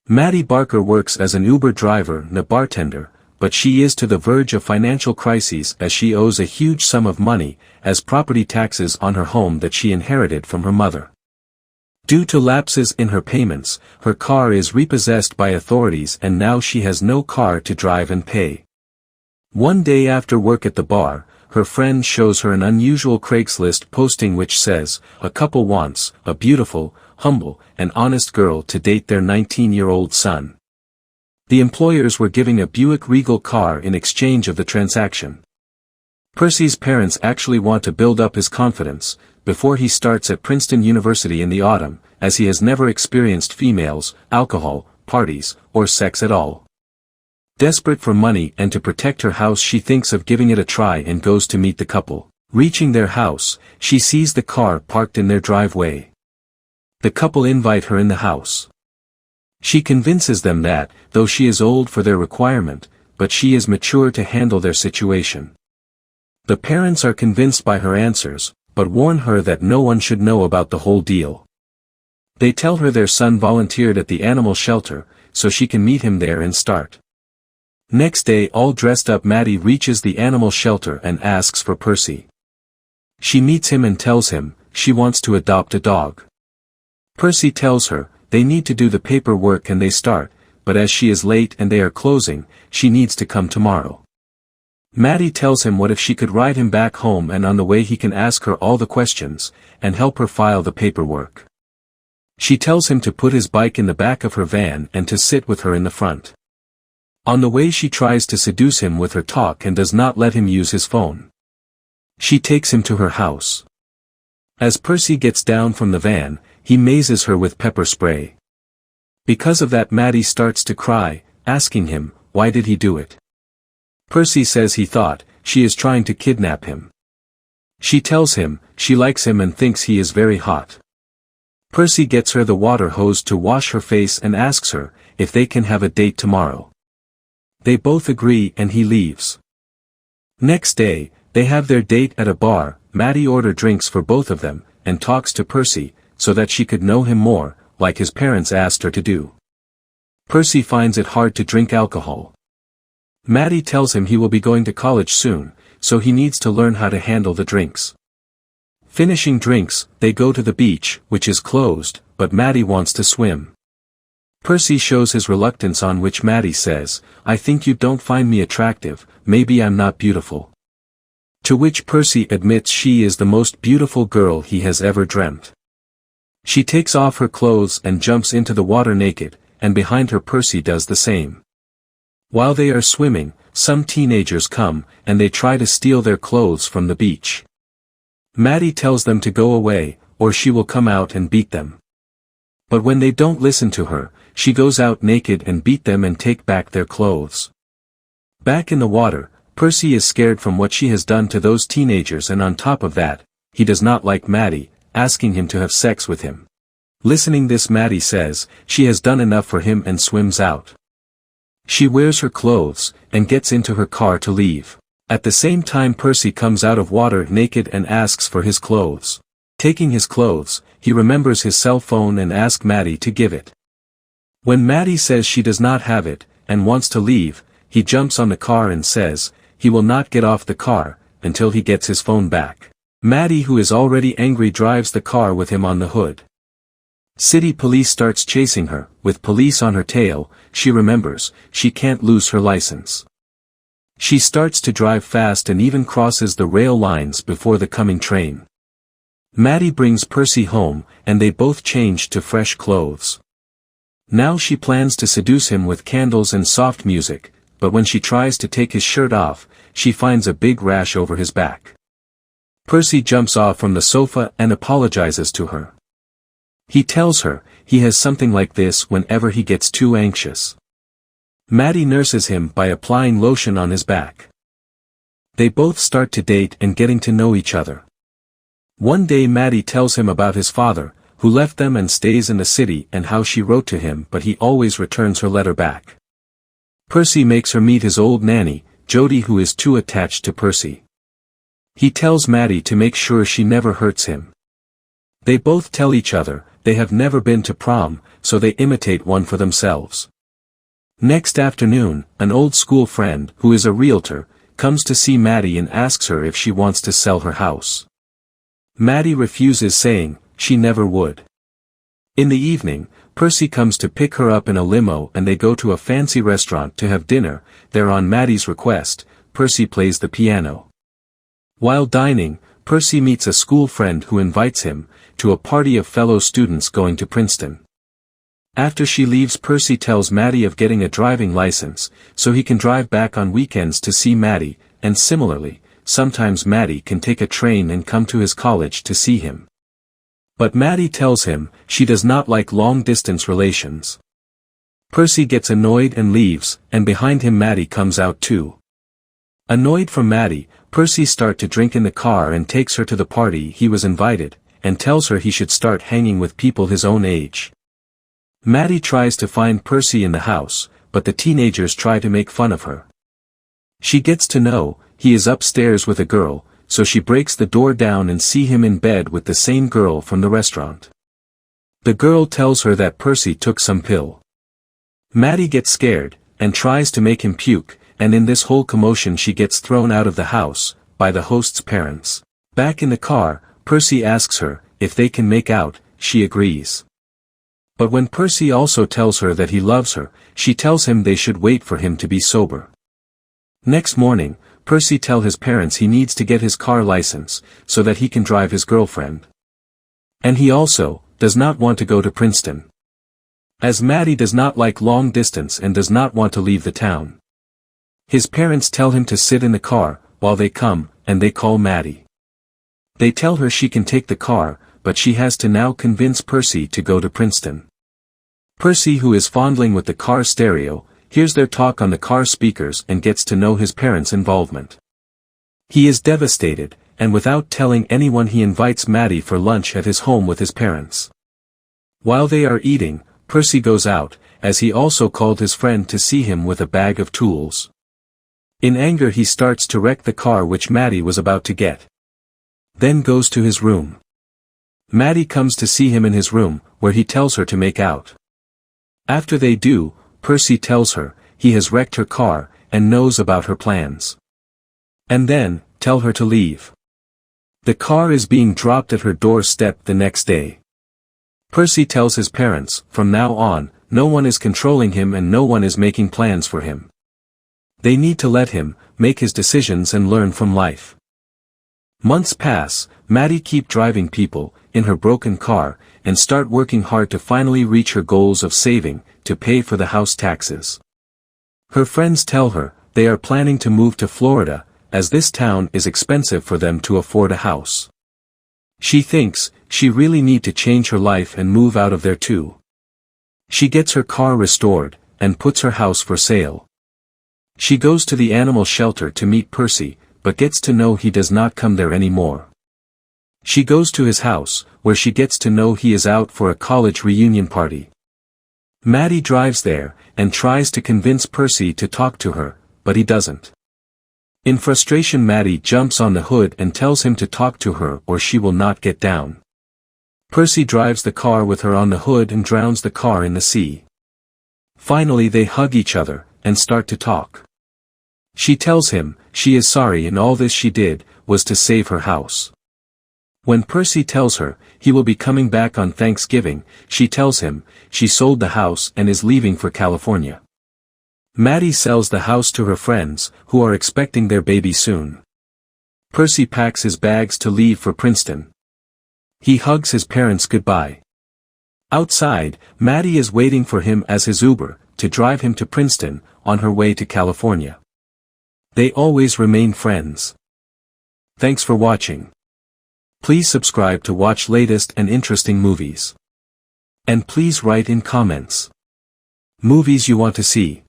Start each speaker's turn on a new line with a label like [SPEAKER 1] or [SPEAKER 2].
[SPEAKER 1] Maddie Barker works as an Uber driver and a bartender, but she is to the verge of financial crises as she owes a huge sum of money as property taxes on her home that she inherited from her mother. Due to lapses in her payments, her car is repossessed by authorities and now she has no car to drive and pay. One day after work at the bar, her friend shows her an unusual Craigslist posting which says, "A couple wants a beautiful, humble, and honest girl to date their 19-year-old son." The employers were giving a Buick Regal car in exchange of the transaction. Percy's parents actually want to build up his confidence before he starts at Princeton University in the autumn, as he has never experienced females, alcohol, parties, or sex at all. Desperate for money and to protect her house, she thinks of giving it a try and goes to meet the couple. Reaching their house, she sees the car parked in their driveway. The couple invite her in the house. She convinces them that, though she is old for their requirement, but she is mature to handle their situation. The parents are convinced by her answers, but warn her that no one should know about the whole deal. They tell her their son volunteered at the animal shelter, so she can meet him there and start. Next day, all dressed up, Maddie reaches the animal shelter and asks for Percy. She meets him and tells him she wants to adopt a dog. Percy tells her they need to do the paperwork and they start, but as she is late and they are closing, she needs to come tomorrow. Maddie tells him what if she could ride him back home and on the way he can ask her all the questions, and help her file the paperwork. She tells him to put his bike in the back of her van and to sit with her in the front. On the way she tries to seduce him with her talk and does not let him use his phone. She takes him to her house. As Percy gets down from the van, he mazes her with pepper spray. Because of that, Maddie starts to cry, asking him, why did he do it? Percy says he thought she is trying to kidnap him. She tells him she likes him and thinks he is very hot. Percy gets her the water hose to wash her face and asks her if they can have a date tomorrow. They both agree and he leaves. Next day, they have their date at a bar. Maddie orders drinks for both of them, and talks to Percy, so that she could know him more, like his parents asked her to do. Percy finds it hard to drink alcohol. Maddie tells him he will be going to college soon, so he needs to learn how to handle the drinks. Finishing drinks, they go to the beach, which is closed, but Maddie wants to swim. Percy shows his reluctance, on which Maddie says, I think you don't find me attractive, maybe I'm not beautiful. To which Percy admits she is the most beautiful girl he has ever dreamt. She takes off her clothes and jumps into the water naked, and behind her Percy does the same. While they are swimming, some teenagers come, and they try to steal their clothes from the beach. Maddie tells them to go away, or she will come out and beat them. But when they don't listen to her, she goes out naked and beat them and take back their clothes. Back in the water, Percy is scared from what she has done to those teenagers, and on top of that, he does not like Maddie, asking him to have sex with him. Listening this, Maddie says she has done enough for him and swims out. She wears her clothes, and gets into her car to leave. At the same time, Percy comes out of water naked and asks for his clothes. Taking his clothes, he remembers his cell phone and asks Maddie to give it. When Maddie says she does not have it, and wants to leave, he jumps on the car and says he will not get off the car until he gets his phone back. Maddie, who is already angry, drives the car with him on the hood. City police starts chasing her. With police on her tail, she remembers she can't lose her license. She starts to drive fast and even crosses the rail lines before the coming train. Maddie brings Percy home, and they both change to fresh clothes. Now she plans to seduce him with candles and soft music, but when she tries to take his shirt off, she finds a big rash over his back. Percy jumps off from the sofa and apologizes to her. He tells her he has something like this whenever he gets too anxious. Maddie nurses him by applying lotion on his back. They both start to date and getting to know each other. One day Maddie tells him about his father, who left them and stays in the city, and how she wrote to him but he always returns her letter back. Percy makes her meet his old nanny, Jody, who is too attached to Percy. He tells Maddie to make sure she never hurts him. They both tell each other they have never been to prom, so they imitate one for themselves. Next afternoon, an old school friend, who is a realtor, comes to see Maddie and asks her if she wants to sell her house. Maddie refuses, saying she never would. In the evening, Percy comes to pick her up in a limo and they go to a fancy restaurant to have dinner. There, on Maddie's request, Percy plays the piano. While dining, Percy meets a school friend who invites him to a party of fellow students going to Princeton. After she leaves, Percy tells Maddie of getting a driving license, so he can drive back on weekends to see Maddie, and similarly, sometimes Maddie can take a train and come to his college to see him. But Maddie tells him she does not like long-distance relations. Percy gets annoyed and leaves, and behind him Maddie comes out too. Annoyed from Maddie, Percy starts to drink in the car and takes her to the party he was invited, and tells her he should start hanging with people his own age. Maddie tries to find Percy in the house, but the teenagers try to make fun of her. She gets to know he is upstairs with a girl, so she breaks the door down and sees him in bed with the same girl from the restaurant. The girl tells her that Percy took some pill. Maddie gets scared, and tries to make him puke, and in this whole commotion she gets thrown out of the house by the host's parents. Back in the car, Percy asks her if they can make out. She agrees. But when Percy also tells her that he loves her, she tells him they should wait for him to be sober. Next morning, Percy tells his parents he needs to get his car license, so that he can drive his girlfriend. And he also does not want to go to Princeton, as Maddie does not like long distance and does not want to leave the town. His parents tell him to sit in the car while they come, and they call Maddie. They tell her she can take the car, but she has to now convince Percy to go to Princeton. Percy, who is fondling with the car stereo, hears their talk on the car speakers and gets to know his parents' involvement. He is devastated, and without telling anyone he invites Maddie for lunch at his home with his parents. While they are eating, Percy goes out, as he also called his friend to see him with a bag of tools. In anger he starts to wreck the car which Maddie was about to get. Then goes to his room. Maddie comes to see him in his room, where he tells her to make out. After they do, Percy tells her he has wrecked her car, and knows about her plans. And then, tell her to leave. The car is being dropped at her doorstep the next day. Percy tells his parents, from now on, no one is controlling him and no one is making plans for him. They need to let him make his decisions and learn from life. Months pass, Maddie keeps driving people in her broken car, and start working hard to finally reach her goals of saving to pay for the house taxes. Her friends tell her they are planning to move to Florida, as this town is expensive for them to afford a house. She thinks she really need to change her life and move out of there too. She gets her car restored, and puts her house for sale. She goes to the animal shelter to meet Percy, but gets to know he does not come there anymore. She goes to his house, where she gets to know he is out for a college reunion party. Maddie drives there, and tries to convince Percy to talk to her, but he doesn't. In frustration, Maddie jumps on the hood and tells him to talk to her or she will not get down. Percy drives the car with her on the hood and drowns the car in the sea. Finally they hug each other, and start to talk. She tells him she is sorry and all this she did was to save her house. When Percy tells her he will be coming back on Thanksgiving, she tells him she sold the house and is leaving for California. Maddie sells the house to her friends, who are expecting their baby soon. Percy packs his bags to leave for Princeton. He hugs his parents goodbye. Outside, Maddie is waiting for him as his Uber to drive him to Princeton on her way to California. They always remain friends. Thanks for watching. Please subscribe to watch latest and interesting movies. And please write in comments movies you want to see.